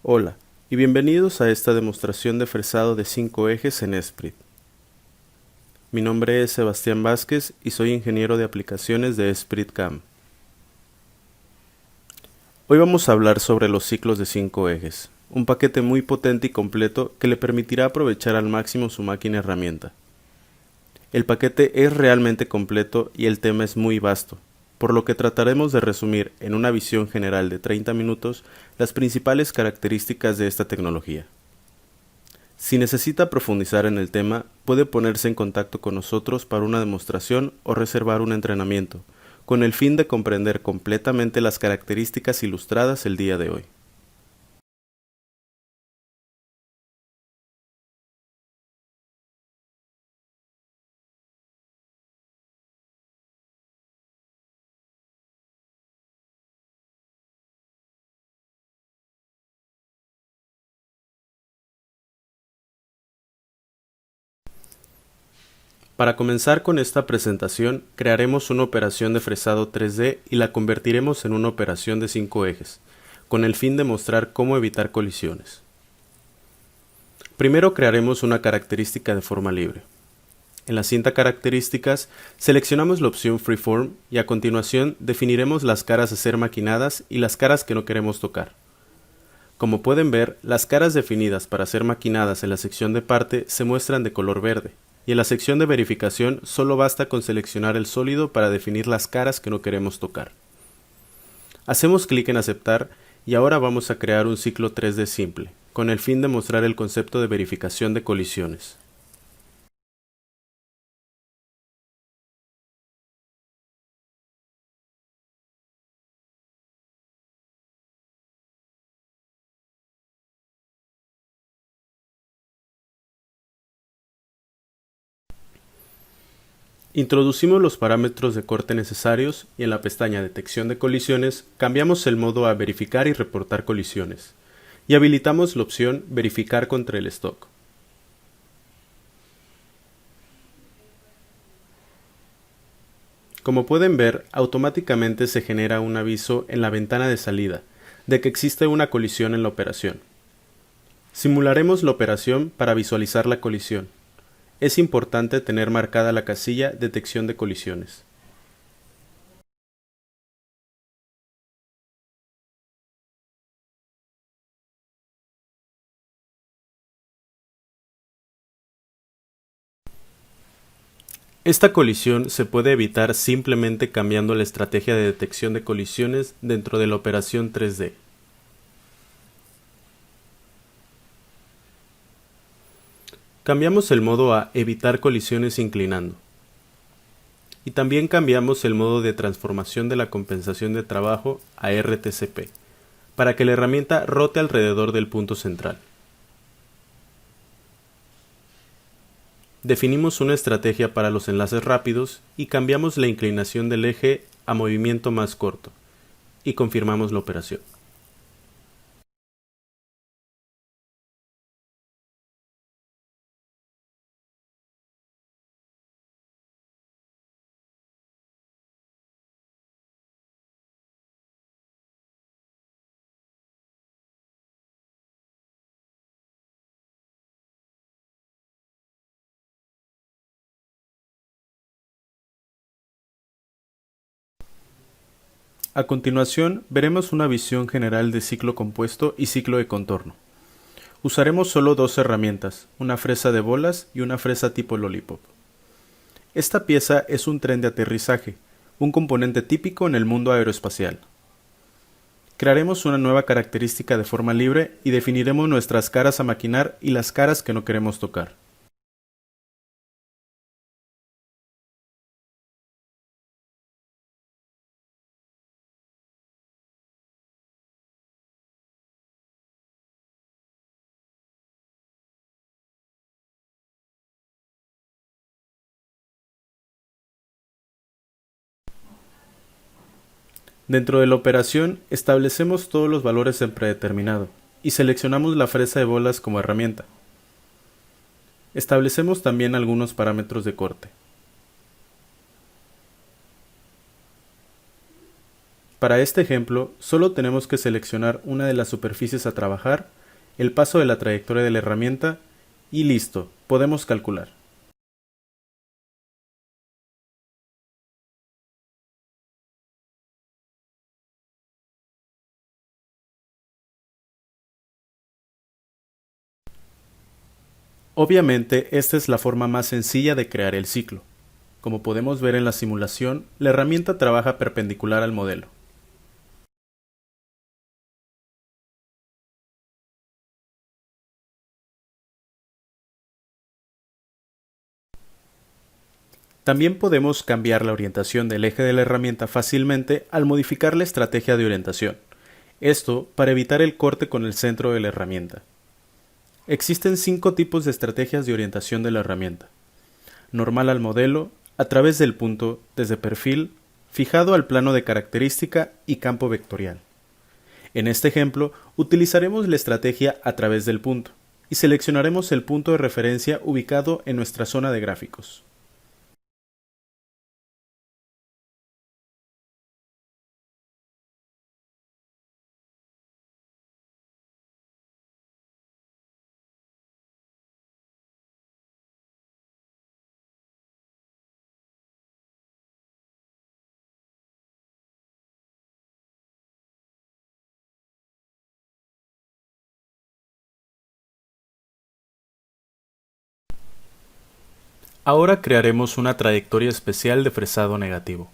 Hola, y bienvenidos a esta demostración de fresado de 5 ejes en Esprit. Mi nombre es Sebastián Vázquez y soy ingeniero de aplicaciones de Esprit CAM. Hoy vamos a hablar sobre los ciclos de 5 ejes, un paquete muy potente y completo que le permitirá aprovechar al máximo su máquina herramienta. El paquete es realmente completo y el tema es muy vasto, por lo que trataremos de resumir en una visión general de 30 minutos las principales características de esta tecnología. Si necesita profundizar en el tema, puede ponerse en contacto con nosotros para una demostración o reservar un entrenamiento, con el fin de comprender completamente las características ilustradas el día de hoy. Para comenzar con esta presentación, crearemos una operación de fresado 3D y la convertiremos en una operación de 5 ejes, con el fin de mostrar cómo evitar colisiones. Primero crearemos una característica de forma libre. En la cinta Características, seleccionamos la opción Freeform y a continuación definiremos las caras a ser maquinadas y las caras que no queremos tocar. Como pueden ver, las caras definidas para ser maquinadas en la sección de parte se muestran de color verde, y en la sección de verificación solo basta con seleccionar el sólido para definir las caras que no queremos tocar. Hacemos clic en Aceptar y ahora vamos a crear un ciclo 3D simple, con el fin de mostrar el concepto de verificación de colisiones. Introducimos los parámetros de corte necesarios y en la pestaña Detección de colisiones cambiamos el modo a Verificar y reportar colisiones y habilitamos la opción Verificar contra el stock. Como pueden ver, automáticamente se genera un aviso en la ventana de salida de que existe una colisión en la operación. Simularemos la operación para visualizar la colisión. Es importante tener marcada la casilla Detección de colisiones. Esta colisión se puede evitar simplemente cambiando la estrategia de detección de colisiones dentro de la operación 3D. Cambiamos el modo a Evitar colisiones inclinando. Y también cambiamos el modo de transformación de la compensación de trabajo a RTCP, para que la herramienta rote alrededor del punto central. Definimos una estrategia para los enlaces rápidos y cambiamos la inclinación del eje a movimiento más corto, y confirmamos la operación. A continuación, veremos una visión general de ciclo compuesto y ciclo de contorno. Usaremos solo dos herramientas, una fresa de bolas y una fresa tipo Lollipop. Esta pieza es un tren de aterrizaje, un componente típico en el mundo aeroespacial. Crearemos una nueva característica de forma libre y definiremos nuestras caras a maquinar y las caras que no queremos tocar. Dentro de la operación, establecemos todos los valores en predeterminado y seleccionamos la fresa de bolas como herramienta. Establecemos también algunos parámetros de corte. Para este ejemplo, solo tenemos que seleccionar una de las superficies a trabajar, el paso de la trayectoria de la herramienta y listo, podemos calcular. Obviamente, esta es la forma más sencilla de crear el ciclo. Como podemos ver en la simulación, la herramienta trabaja perpendicular al modelo. También podemos cambiar la orientación del eje de la herramienta fácilmente al modificar la estrategia de orientación. Esto para evitar el corte con el centro de la herramienta. Existen 5 tipos de estrategias de orientación de la herramienta. Normal al modelo, a través del punto, desde perfil, fijado al plano de característica y campo vectorial. En este ejemplo, utilizaremos la estrategia a través del punto y seleccionaremos el punto de referencia ubicado en nuestra zona de gráficos. Ahora crearemos una trayectoria especial de fresado negativo.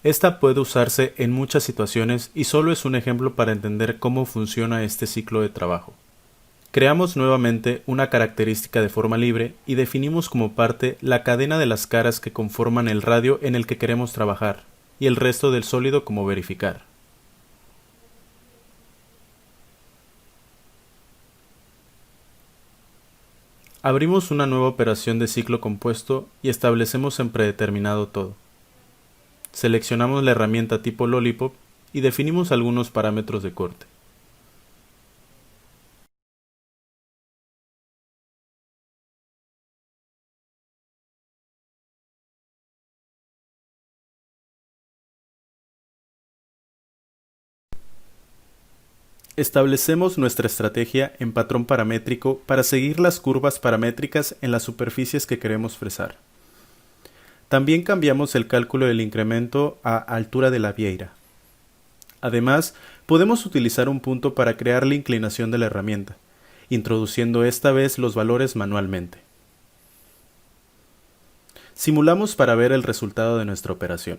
Esta puede usarse en muchas situaciones y solo es un ejemplo para entender cómo funciona este ciclo de trabajo. Creamos nuevamente una característica de forma libre y definimos como parte la cadena de las caras que conforman el radio en el que queremos trabajar y el resto del sólido como verificar. Abrimos una nueva operación de ciclo compuesto y establecemos en predeterminado todo. Seleccionamos la herramienta tipo Lollipop y definimos algunos parámetros de corte. Establecemos nuestra estrategia en patrón paramétrico para seguir las curvas paramétricas en las superficies que queremos fresar. También cambiamos el cálculo del incremento a altura de la vieira. Además, podemos utilizar un punto para crear la inclinación de la herramienta, introduciendo esta vez los valores manualmente. Simulamos para ver el resultado de nuestra operación.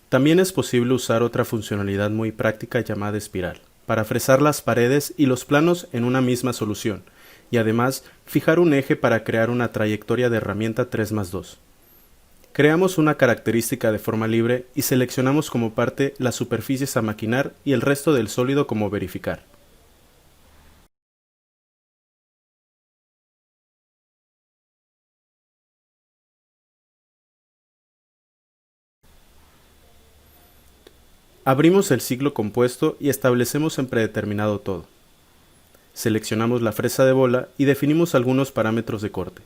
También es posible usar otra funcionalidad muy práctica llamada espiral, para fresar las paredes y los planos en una misma solución, y además fijar un eje para crear una trayectoria de herramienta 3+2. Creamos una característica de forma libre y seleccionamos como parte las superficies a maquinar y el resto del sólido como verificar. Abrimos el ciclo compuesto y establecemos en predeterminado todo. Seleccionamos la fresa de bola y definimos algunos parámetros de corte.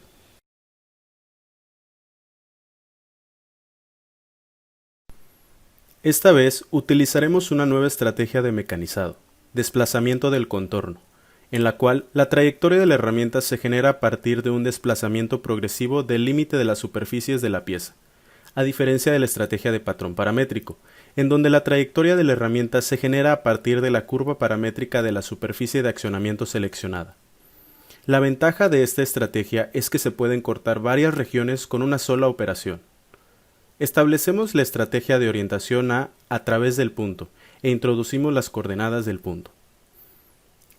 Esta vez utilizaremos una nueva estrategia de mecanizado, desplazamiento del contorno, en la cual la trayectoria de la herramienta se genera a partir de un desplazamiento progresivo del límite de las superficies de la pieza, a diferencia de la estrategia de patrón paramétrico, en donde la trayectoria de la herramienta se genera a partir de la curva paramétrica de la superficie de accionamiento seleccionada. La ventaja de esta estrategia es que se pueden cortar varias regiones con una sola operación. Establecemos la estrategia de orientación a través del punto e introducimos las coordenadas del punto.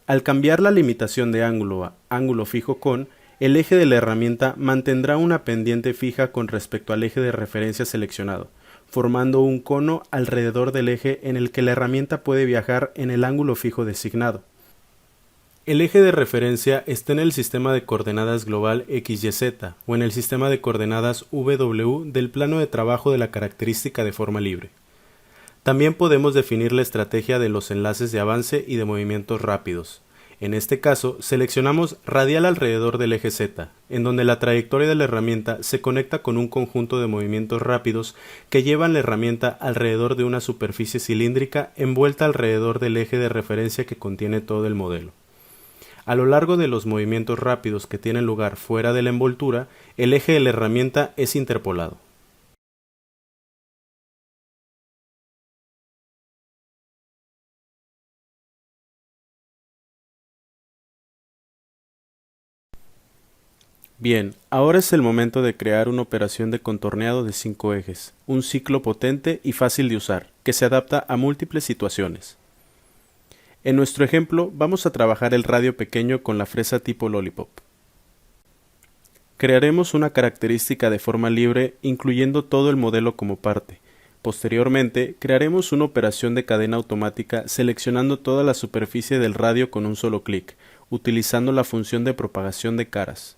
Al cambiar la limitación de ángulo a ángulo fijo con, el eje de la herramienta mantendrá una pendiente fija con respecto al eje de referencia seleccionado, formando un cono alrededor del eje en el que la herramienta puede viajar en el ángulo fijo designado. El eje de referencia está en el sistema de coordenadas global XYZ o en el sistema de coordenadas W del plano de trabajo de la característica de forma libre. También podemos definir la estrategia de los enlaces de avance y de movimientos rápidos. En este caso, seleccionamos radial alrededor del eje Z, en donde la trayectoria de la herramienta se conecta con un conjunto de movimientos rápidos que llevan la herramienta alrededor de una superficie cilíndrica envuelta alrededor del eje de referencia que contiene todo el modelo. A lo largo de los movimientos rápidos que tienen lugar fuera de la envoltura, el eje de la herramienta es interpolado. Bien, ahora es el momento de crear una operación de contorneado de 5 ejes, un ciclo potente y fácil de usar, que se adapta a múltiples situaciones. En nuestro ejemplo, vamos a trabajar el radio pequeño con la fresa tipo Lollipop. Crearemos una característica de forma libre, incluyendo todo el modelo como parte. Posteriormente, crearemos una operación de cadena automática seleccionando toda la superficie del radio con un solo clic, utilizando la función de propagación de caras.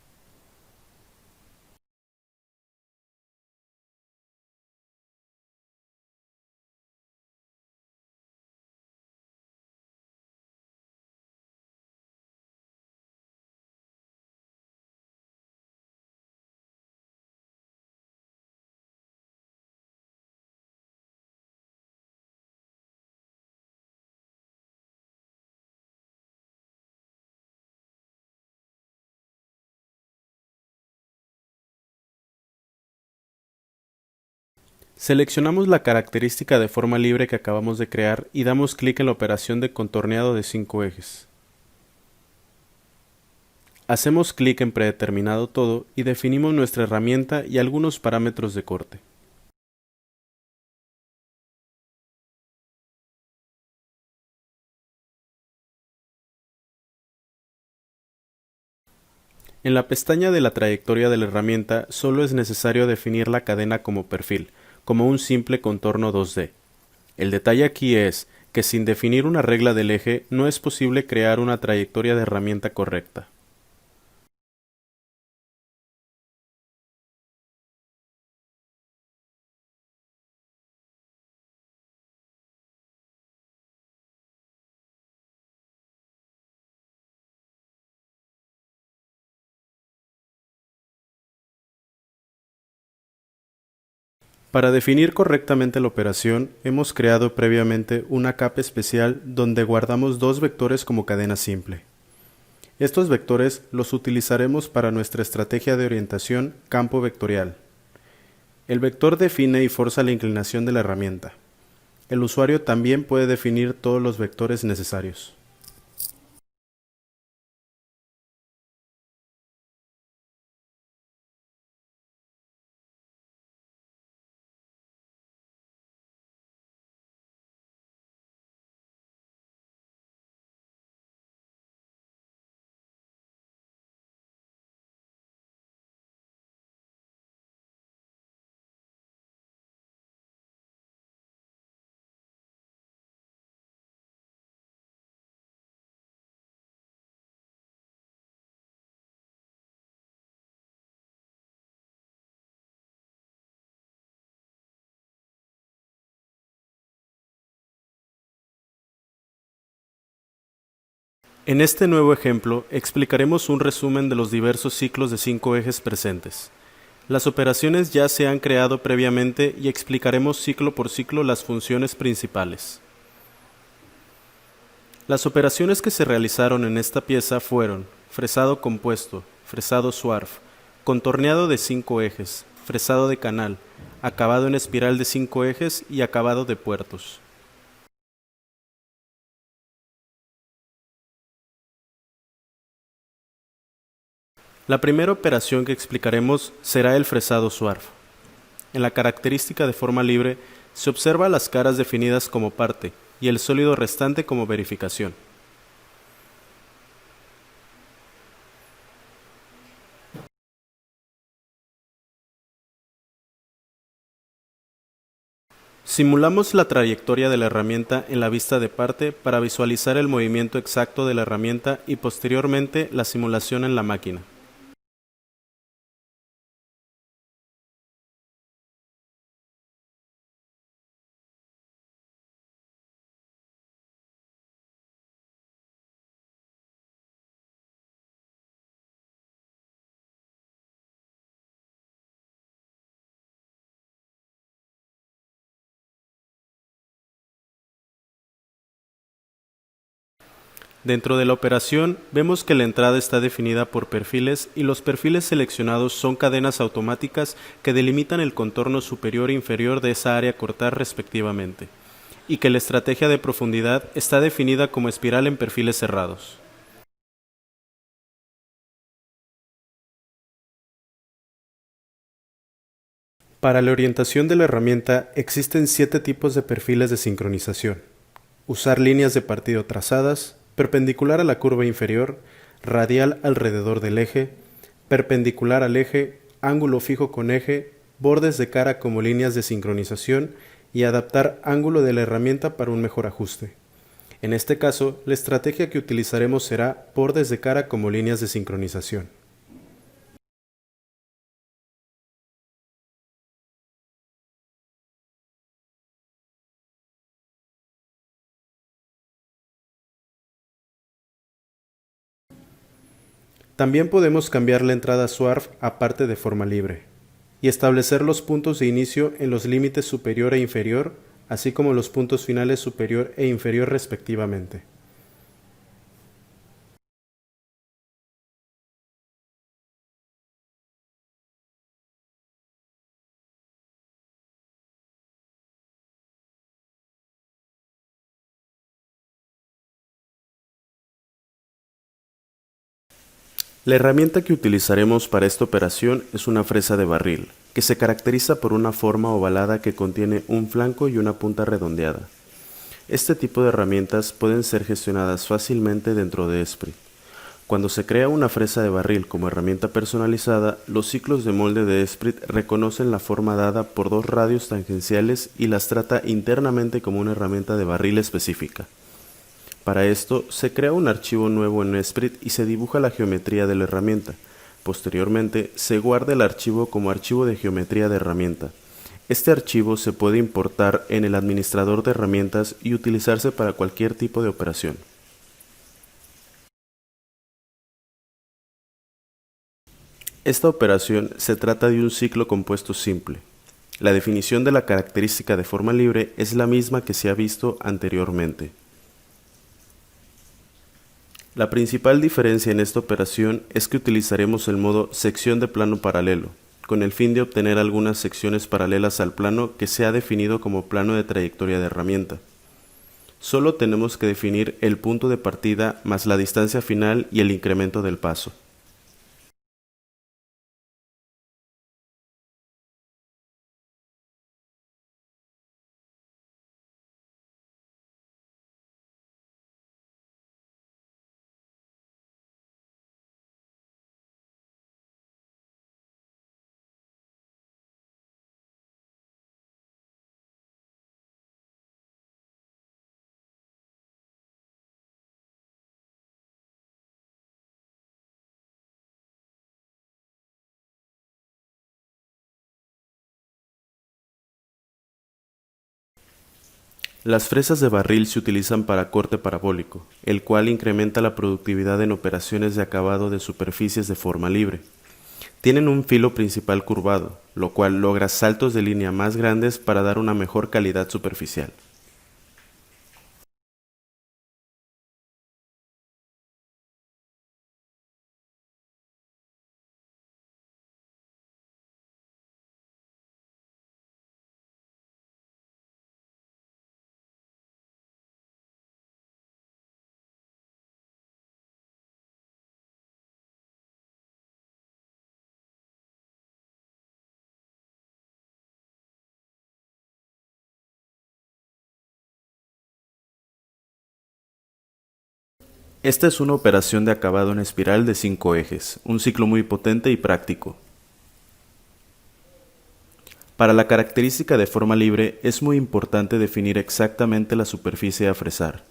Seleccionamos la característica de forma libre que acabamos de crear y damos clic en la operación de contorneado de 5 ejes. Hacemos clic en predeterminado todo y definimos nuestra herramienta y algunos parámetros de corte. En la pestaña de la trayectoria de la herramienta solo es necesario definir la cadena como perfil, como un simple contorno 2D. El detalle aquí es que sin definir una regla del eje no es posible crear una trayectoria de herramienta correcta. Para definir correctamente la operación, hemos creado previamente una capa especial donde guardamos dos vectores como cadena simple. Estos vectores los utilizaremos para nuestra estrategia de orientación campo vectorial. El vector define y forza la inclinación de la herramienta. El usuario también puede definir todos los vectores necesarios. En este nuevo ejemplo explicaremos un resumen de los diversos ciclos de 5 ejes presentes. Las operaciones ya se han creado previamente y explicaremos ciclo por ciclo las funciones principales. Las operaciones que se realizaron en esta pieza fueron fresado compuesto, fresado Swarf, contorneado de 5 ejes, fresado de canal, acabado en espiral de 5 ejes y acabado de puertos. La primera operación que explicaremos será el fresado Swarf. En la característica de forma libre se observa las caras definidas como parte y el sólido restante como verificación. Simulamos la trayectoria de la herramienta en la vista de parte para visualizar el movimiento exacto de la herramienta y posteriormente la simulación en la máquina. Dentro de la operación vemos que la entrada está definida por perfiles y los perfiles seleccionados son cadenas automáticas que delimitan el contorno superior e inferior de esa área a cortar respectivamente, y que la estrategia de profundidad está definida como espiral en perfiles cerrados. Para la orientación de la herramienta existen 7 tipos de perfiles de sincronización. Usar líneas de partido trazadas, perpendicular a la curva inferior, radial alrededor del eje, perpendicular al eje, ángulo fijo con eje, bordes de cara como líneas de sincronización y adaptar ángulo de la herramienta para un mejor ajuste. En este caso, la estrategia que utilizaremos será bordes de cara como líneas de sincronización. También podemos cambiar la entrada SWARF aparte de forma libre y establecer los puntos de inicio en los límites superior e inferior, así como los puntos finales superior e inferior respectivamente. La herramienta que utilizaremos para esta operación es una fresa de barril, que se caracteriza por una forma ovalada que contiene un flanco y una punta redondeada. Este tipo de herramientas pueden ser gestionadas fácilmente dentro de Esprit. Cuando se crea una fresa de barril como herramienta personalizada, los ciclos de molde de Esprit reconocen la forma dada por dos radios tangenciales y las trata internamente como una herramienta de barril específica. Para esto, se crea un archivo nuevo en Esprit y se dibuja la geometría de la herramienta. Posteriormente, se guarda el archivo como archivo de geometría de herramienta. Este archivo se puede importar en el administrador de herramientas y utilizarse para cualquier tipo de operación. Esta operación se trata de un ciclo compuesto simple. La definición de la característica de forma libre es la misma que se ha visto anteriormente. La principal diferencia en esta operación es que utilizaremos el modo sección de plano paralelo, con el fin de obtener algunas secciones paralelas al plano que se ha definido como plano de trayectoria de herramienta. Solo tenemos que definir el punto de partida más la distancia final y el incremento del paso. Las fresas de barril se utilizan para corte parabólico, el cual incrementa la productividad en operaciones de acabado de superficies de forma libre. Tienen un filo principal curvado, lo cual logra saltos de línea más grandes para dar una mejor calidad superficial. Esta es una operación de acabado en espiral de 5 ejes, un ciclo muy potente y práctico. Para la característica de forma libre es muy importante definir exactamente la superficie a fresar.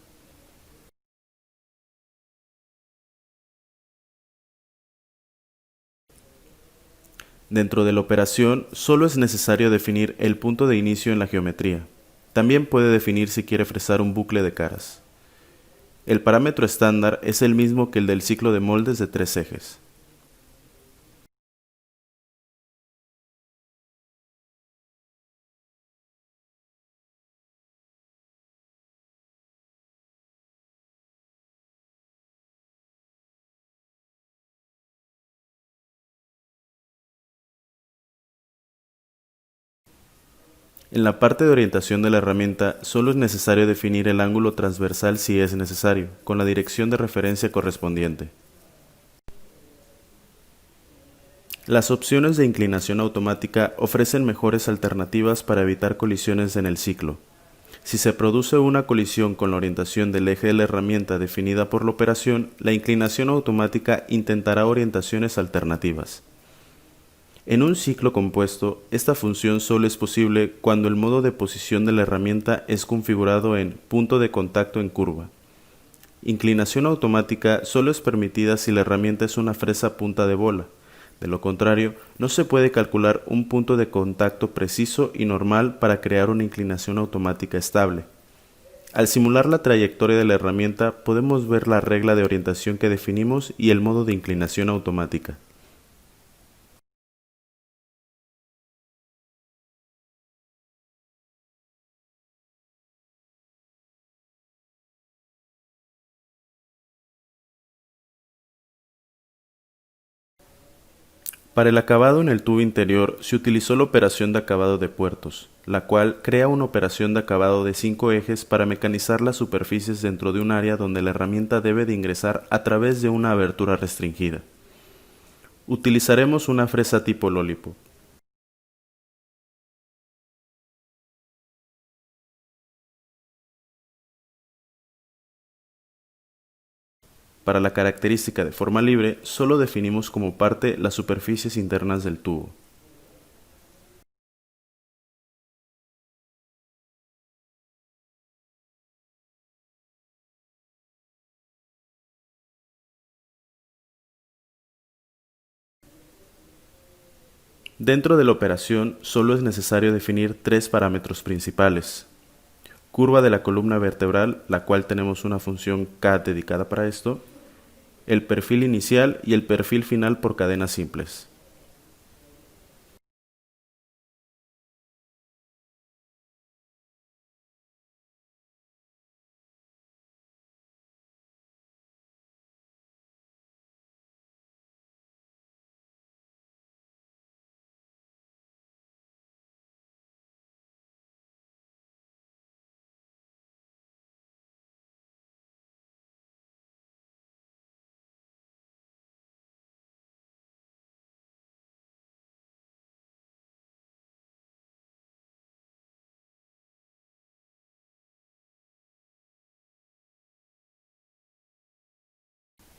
Dentro de la operación solo es necesario definir el punto de inicio en la geometría. También puede definir si quiere fresar un bucle de caras. El parámetro estándar es el mismo que el del ciclo de moldes de 3 ejes. En la parte de orientación de la herramienta solo es necesario definir el ángulo transversal si es necesario, con la dirección de referencia correspondiente. Las opciones de inclinación automática ofrecen mejores alternativas para evitar colisiones en el ciclo. Si se produce una colisión con la orientación del eje de la herramienta definida por la operación, la inclinación automática intentará orientaciones alternativas. En un ciclo compuesto, esta función solo es posible cuando el modo de posición de la herramienta es configurado en punto de contacto en curva. Inclinación automática solo es permitida si la herramienta es una fresa punta de bola. De lo contrario, no se puede calcular un punto de contacto preciso y normal para crear una inclinación automática estable. Al simular la trayectoria de la herramienta, podemos ver la regla de orientación que definimos y el modo de inclinación automática. Para el acabado en el tubo interior se utilizó la operación de acabado de puertos, la cual crea una operación de acabado de 5 ejes para mecanizar las superficies dentro de un área donde la herramienta debe de ingresar a través de una abertura restringida. Utilizaremos una fresa tipo Lollipop. Para la característica de forma libre, solo definimos como parte las superficies internas del tubo. Dentro de la operación, solo es necesario definir 3 parámetros principales. Curva de la columna vertebral, la cual tenemos una función K dedicada para esto, el perfil inicial y el perfil final por cadenas simples.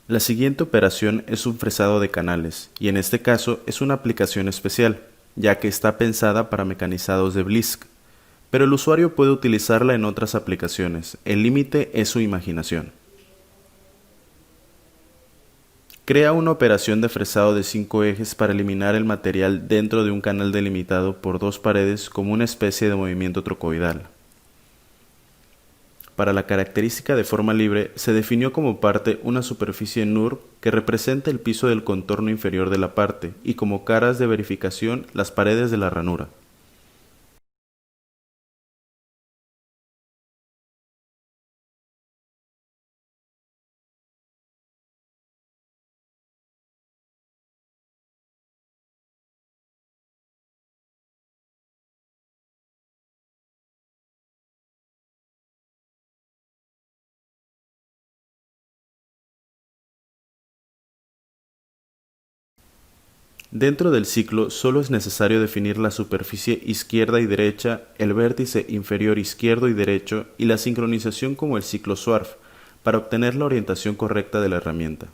La siguiente operación es un fresado de canales, y en este caso es una aplicación especial, ya que está pensada para mecanizados de Blisk, pero el usuario puede utilizarla en otras aplicaciones, el límite es su imaginación. Crea una operación de fresado de 5 ejes para eliminar el material dentro de un canal delimitado por 2 paredes como una especie de movimiento trocoidal. Para la característica de forma libre, se definió como parte una superficie NURB que representa el piso del contorno inferior de la parte y como caras de verificación las paredes de la ranura. Dentro del ciclo solo es necesario definir la superficie izquierda y derecha, el vértice inferior izquierdo y derecho y la sincronización como el ciclo SWARF para obtener la orientación correcta de la herramienta.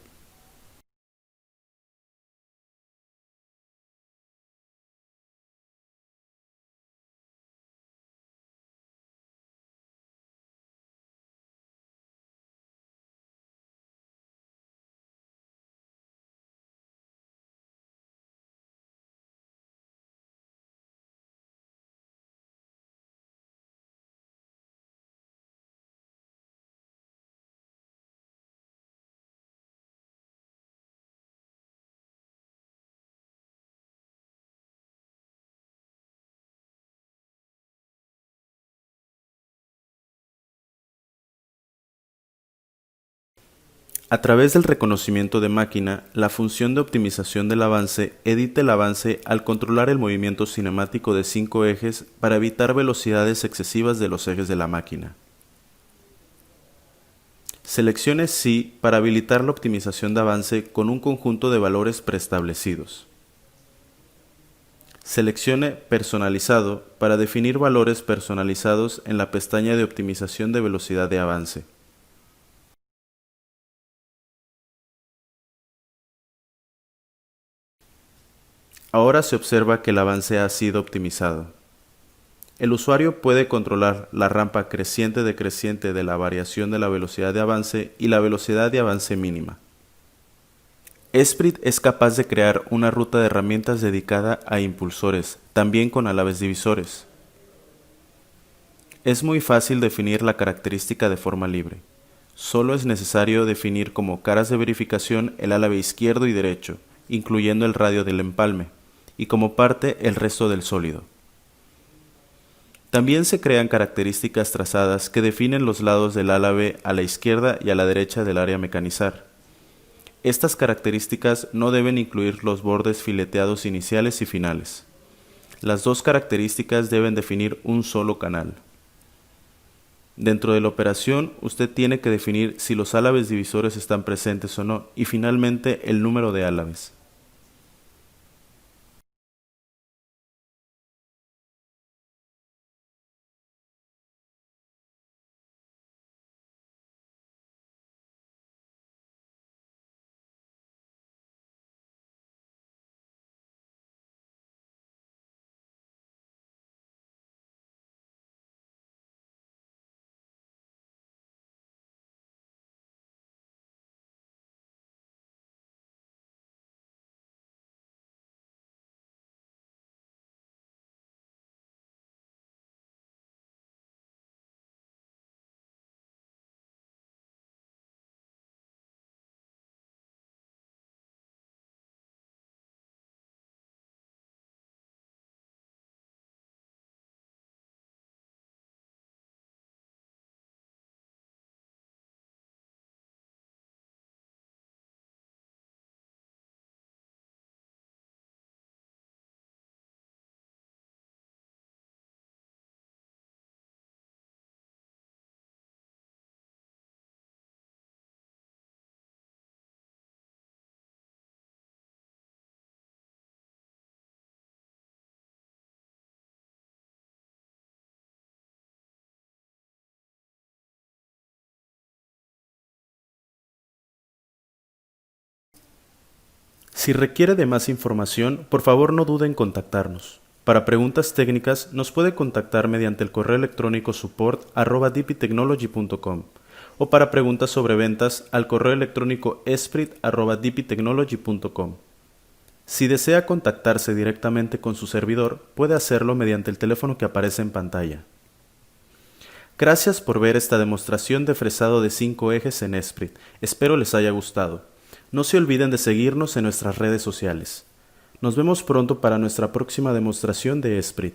A través del reconocimiento de máquina, la función de optimización del avance edita el avance al controlar el movimiento cinemático de 5 ejes para evitar velocidades excesivas de los ejes de la máquina. Seleccione Sí para habilitar la optimización de avance con un conjunto de valores preestablecidos. Seleccione Personalizado para definir valores personalizados en la pestaña de optimización de velocidad de avance. Ahora se observa que el avance ha sido optimizado. El usuario puede controlar la rampa creciente-decreciente de la variación de la velocidad de avance y la velocidad de avance mínima. Esprit es capaz de crear una ruta de herramientas dedicada a impulsores, también con álabes divisores. Es muy fácil definir la característica de forma libre. Solo es necesario definir como caras de verificación el álabe izquierdo y derecho, incluyendo el radio del empalme, y como parte el resto del sólido. También se crean características trazadas que definen los lados del álabe a la izquierda y a la derecha del área a mecanizar. Estas características no deben incluir los bordes fileteados iniciales y finales. Las dos características deben definir un solo canal. Dentro de la operación, usted tiene que definir si los álabes divisores están presentes o no, y finalmente el número de álabes. Si requiere de más información, por favor no dude en contactarnos. Para preguntas técnicas, nos puede contactar mediante el correo electrónico support@dptechnology.com o para preguntas sobre ventas al correo electrónico esprit@dptechnology.com. Si desea contactarse directamente con su servidor, puede hacerlo mediante el teléfono que aparece en pantalla. Gracias por ver esta demostración de fresado de 5 ejes en Esprit. Espero les haya gustado. No se olviden de seguirnos en nuestras redes sociales. Nos vemos pronto para nuestra próxima demostración de Esprit.